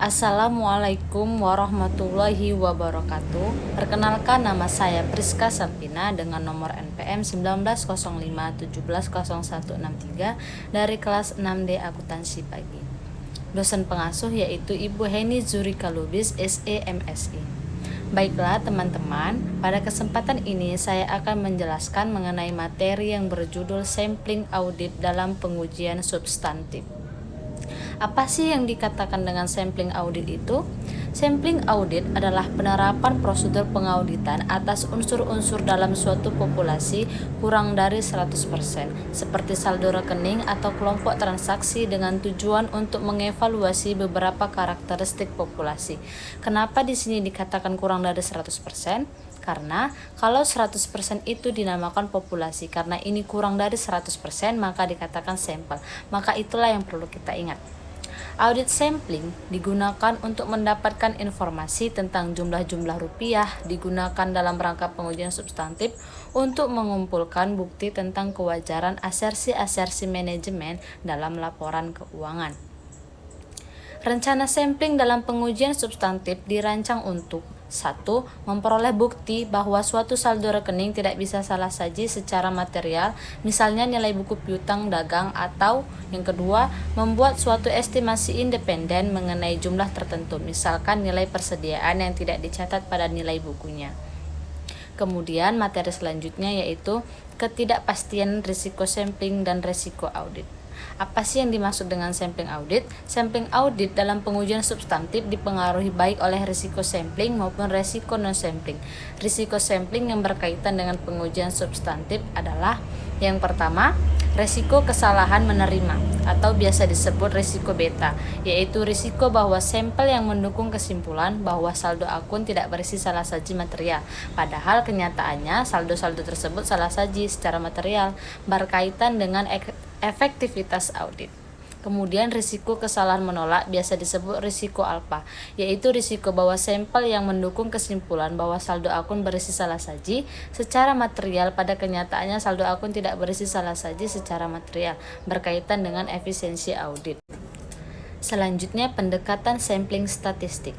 Assalamualaikum warahmatullahi wabarakatuh. Perkenalkan, nama saya Priska Sampina dengan nomor NPM 1905170163 dari kelas 6D Akuntansi Pagi. Dosen pengasuh yaitu Ibu Heni Zurika Lubis, SE MSI. Baiklah teman-teman, pada kesempatan ini saya akan menjelaskan mengenai materi yang berjudul Sampling Audit dalam pengujian substantif. Apa sih yang dikatakan dengan sampling audit itu? Sampling audit adalah penerapan prosedur pengauditan atas unsur-unsur dalam suatu populasi kurang dari 100%, seperti saldo rekening atau kelompok transaksi dengan tujuan untuk mengevaluasi beberapa karakteristik populasi. Kenapa di sini dikatakan kurang dari 100%? Karena kalau 100% itu dinamakan populasi, karena ini kurang dari 100% maka dikatakan sampel. Maka itulah yang perlu kita ingat. Audit sampling digunakan untuk mendapatkan informasi tentang jumlah-jumlah rupiah digunakan dalam rangka pengujian substantif untuk mengumpulkan bukti tentang kewajaran asersi-asersi manajemen dalam laporan keuangan. Rencana sampling dalam pengujian substantif dirancang untuk 1. Memperoleh bukti bahwa suatu saldo rekening tidak bisa salah saji secara material, misalnya nilai buku piutang dagang, atau yang kedua, membuat suatu estimasi independen mengenai jumlah tertentu, misalkan nilai persediaan yang tidak dicatat pada nilai bukunya. Kemudian materi selanjutnya yaitu ketidakpastian risiko sampling dan risiko audit. Apa sih yang dimaksud dengan sampling audit? Sampling audit dalam pengujian substantif dipengaruhi baik oleh risiko sampling maupun risiko non-sampling. Risiko sampling yang berkaitan dengan pengujian substantif adalah yang pertama, risiko kesalahan menerima atau biasa disebut risiko beta, yaitu risiko bahwa sampel yang mendukung kesimpulan bahwa saldo akun tidak berisi salah saji material, padahal kenyataannya saldo-saldo tersebut salah saji secara material, berkaitan dengan efektivitas audit. Kemudian risiko kesalahan menolak biasa disebut risiko alfa, yaitu risiko bahwa sampel yang mendukung kesimpulan bahwa saldo akun berisi salah saji secara material pada kenyataannya saldo akun tidak berisi salah saji secara material, berkaitan dengan efisiensi audit. Selanjutnya, pendekatan sampling statistik.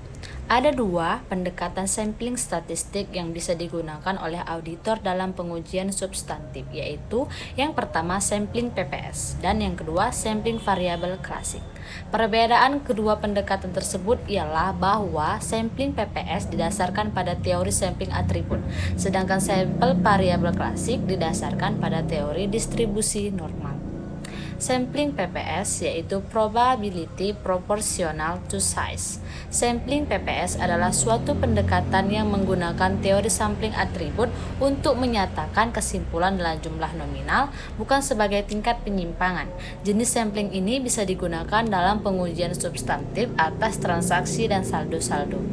Ada dua pendekatan sampling statistik yang bisa digunakan oleh auditor dalam pengujian substantif, yaitu yang pertama sampling PPS dan yang kedua sampling variabel klasik. Perbedaan kedua pendekatan tersebut ialah bahwa sampling PPS didasarkan pada teori sampling atribut, sedangkan sampel variabel klasik didasarkan pada teori distribusi normal. Sampling PPS yaitu probability proportional to size. Sampling PPS adalah suatu pendekatan yang menggunakan teori sampling atribut untuk menyatakan kesimpulan dalam jumlah nominal, bukan sebagai tingkat penyimpangan. Jenis sampling ini bisa digunakan dalam pengujian substantif atas transaksi dan saldo-saldo.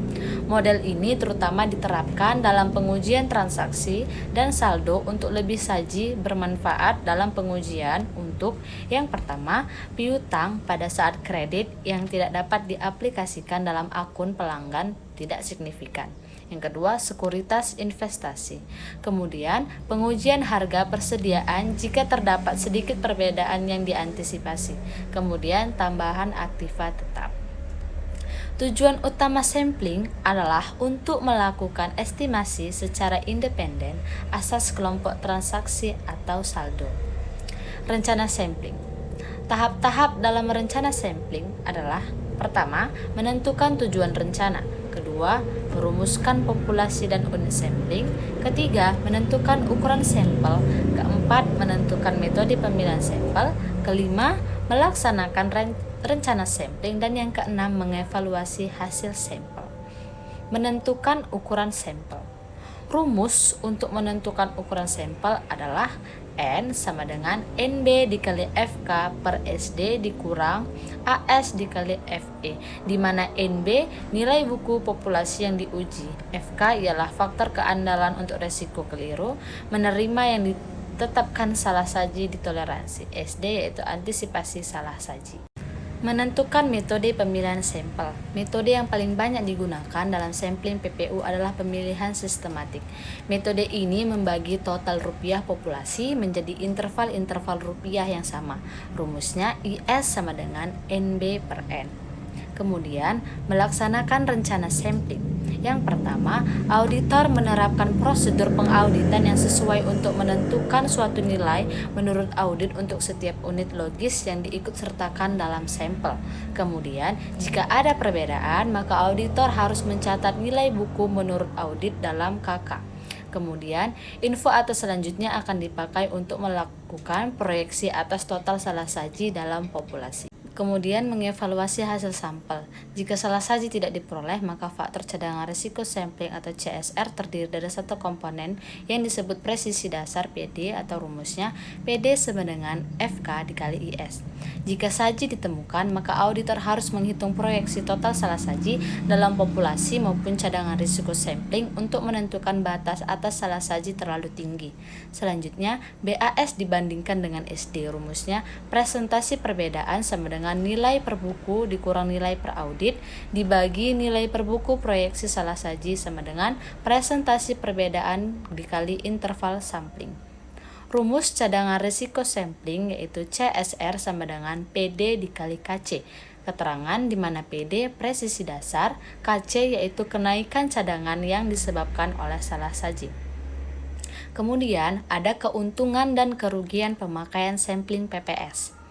Model ini terutama diterapkan dalam pengujian transaksi dan saldo untuk lebih saji bermanfaat dalam pengujian untuk yang pertama, piutang pada saat kredit yang tidak dapat diaplikasikan dalam akun pelanggan tidak signifikan. Yang kedua, sekuritas investasi. Kemudian, pengujian harga persediaan jika terdapat sedikit perbedaan yang diantisipasi. Kemudian, tambahan aktiva tetap. Tujuan utama sampling adalah untuk melakukan estimasi secara independen asas kelompok transaksi atau saldo. Rencana sampling. Tahap-tahap dalam rencana sampling adalah: pertama, menentukan tujuan rencana; kedua, merumuskan populasi dan unit sampling; ketiga, menentukan ukuran sampel; keempat, menentukan metode pemilihan sampel; kelima, melaksanakan rencana sampling; dan yang keenam, mengevaluasi hasil sampel. Menentukan ukuran sampel. Rumus untuk menentukan ukuran sampel adalah N sama dengan NB dikali FK per SD dikurang AS dikali FE, di mana NB nilai buku populasi yang diuji, FK ialah faktor keandalan untuk resiko keliru, menerima yang ditetapkan salah saji ditoleransi, SD yaitu antisipasi salah saji. Menentukan metode pemilihan sampel. Metode yang paling banyak digunakan dalam sampling PPU adalah pemilihan sistematik. Metode ini membagi total rupiah populasi menjadi interval-interval rupiah yang sama. Rumusnya IS sama dengan NB per N. Kemudian, melaksanakan rencana sampling. Yang pertama, auditor menerapkan prosedur pengauditan yang sesuai untuk menentukan suatu nilai menurut audit untuk setiap unit logis yang diikut sertakan dalam sampel. Kemudian, jika ada perbedaan, maka auditor harus mencatat nilai buku menurut audit dalam KK. Kemudian, info atas selanjutnya akan dipakai untuk melakukan proyeksi atas total salah saji dalam populasi. Kemudian mengevaluasi hasil sampel. Jika salah saji tidak diperoleh, maka faktor cadangan risiko sampling atau CSR terdiri dari satu komponen yang disebut presisi dasar PD atau rumusnya PD sama dengan FK dikali IS. Jika saji ditemukan, maka auditor harus menghitung proyeksi total salah saji dalam populasi maupun cadangan risiko sampling untuk menentukan batas atas salah saji terlalu tinggi. Selanjutnya, BAS dibandingkan dengan SD. Rumusnya presentasi perbedaan sama dengan nilai per buku dikurang nilai per audit dibagi nilai per buku proyeksi salah saji sama dengan presentasi perbedaan dikali interval sampling. Rumus cadangan risiko sampling yaitu CSR sama dengan PD dikali KC. Keterangan di mana PD presisi dasar, KC yaitu kenaikan cadangan yang disebabkan oleh salah saji. Kemudian ada keuntungan dan kerugian pemakaian sampling PPS.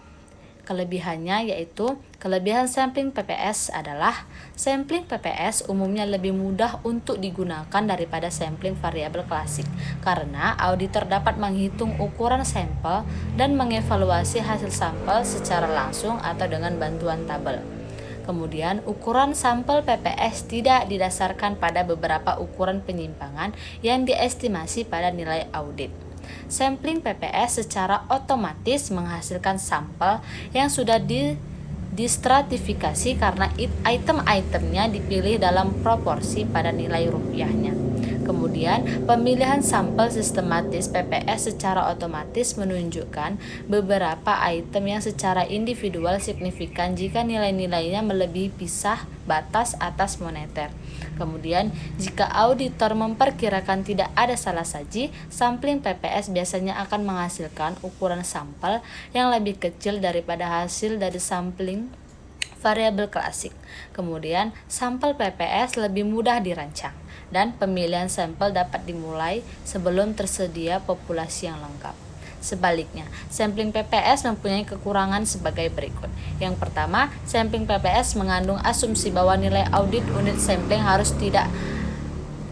Kelebihannya yaitu kelebihan sampling PPS adalah sampling PPS umumnya lebih mudah untuk digunakan daripada sampling variabel klasik karena auditor dapat menghitung ukuran sampel dan mengevaluasi hasil sampel secara langsung atau dengan bantuan tabel. Kemudian, ukuran sampel PPS tidak didasarkan pada beberapa ukuran penyimpangan yang diestimasi pada nilai audit. Sampling PPS secara otomatis menghasilkan sampel yang sudah distratifikasi karena item-itemnya dipilih dalam proporsi pada nilai rupiahnya. Kemudian, pemilihan sampel sistematis PPS secara otomatis menunjukkan beberapa item yang secara individual signifikan jika nilai-nilainya melebihi pisah batas atas moneter. Kemudian, jika auditor memperkirakan tidak ada salah saji, sampling PPS biasanya akan menghasilkan ukuran sampel yang lebih kecil daripada hasil dari sampling variabel klasik. Kemudian, sampel PPS lebih mudah dirancang dan pemilihan sampel dapat dimulai sebelum tersedia populasi yang lengkap. Sebaliknya, sampling PPS mempunyai kekurangan sebagai berikut. Yang pertama, sampling PPS mengandung asumsi bahwa nilai audit unit sampling harus tidak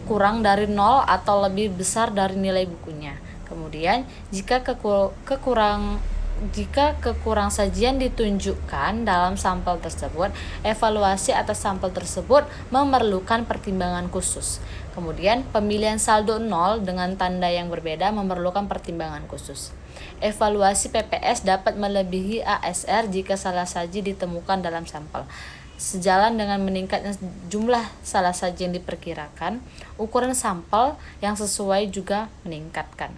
kurang dari 0 atau lebih besar dari nilai bukunya. Kemudian, jika kekurang sajian ditunjukkan dalam sampel tersebut, evaluasi atas sampel tersebut memerlukan pertimbangan khusus. Kemudian, pemilihan saldo 0 dengan tanda yang berbeda memerlukan pertimbangan khusus. Evaluasi PPS dapat melebihi ASR jika salah saji ditemukan dalam sampel. Sejalan dengan meningkatnya jumlah salah saji yang diperkirakan, ukuran sampel yang sesuai juga meningkatkan.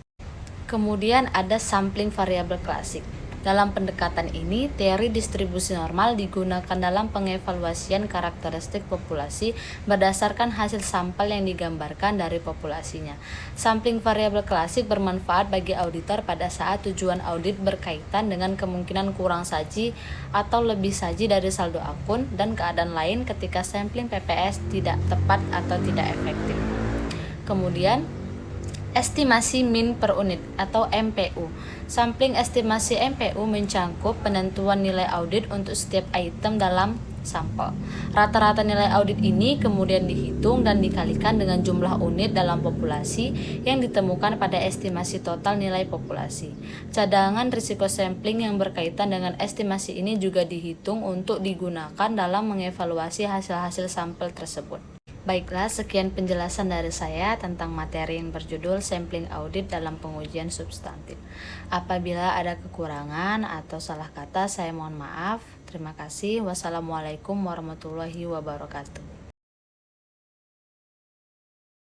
Kemudian ada sampling variabel klasik. Dalam pendekatan ini, teori distribusi normal digunakan dalam pengevaluasian karakteristik populasi berdasarkan hasil sampel yang digambarkan dari populasinya. Sampling variabel klasik bermanfaat bagi auditor pada saat tujuan audit berkaitan dengan kemungkinan kurang saji atau lebih saji dari saldo akun dan keadaan lain ketika sampling PPS tidak tepat atau tidak efektif. Kemudian, estimasi min per unit atau MPU. Sampling estimasi MPU mencangkup penentuan nilai audit untuk setiap item dalam sampel. Rata-rata nilai audit ini kemudian dihitung dan dikalikan dengan jumlah unit dalam populasi yang ditemukan pada estimasi total nilai populasi. Cadangan risiko sampling yang berkaitan dengan estimasi ini juga dihitung untuk digunakan dalam mengevaluasi hasil-hasil sampel tersebut. Baiklah, sekian penjelasan dari saya tentang materi yang berjudul Sampling Audit dalam pengujian substantif. Apabila ada kekurangan atau salah kata, saya mohon maaf. Terima kasih. Wassalamualaikum warahmatullahi wabarakatuh.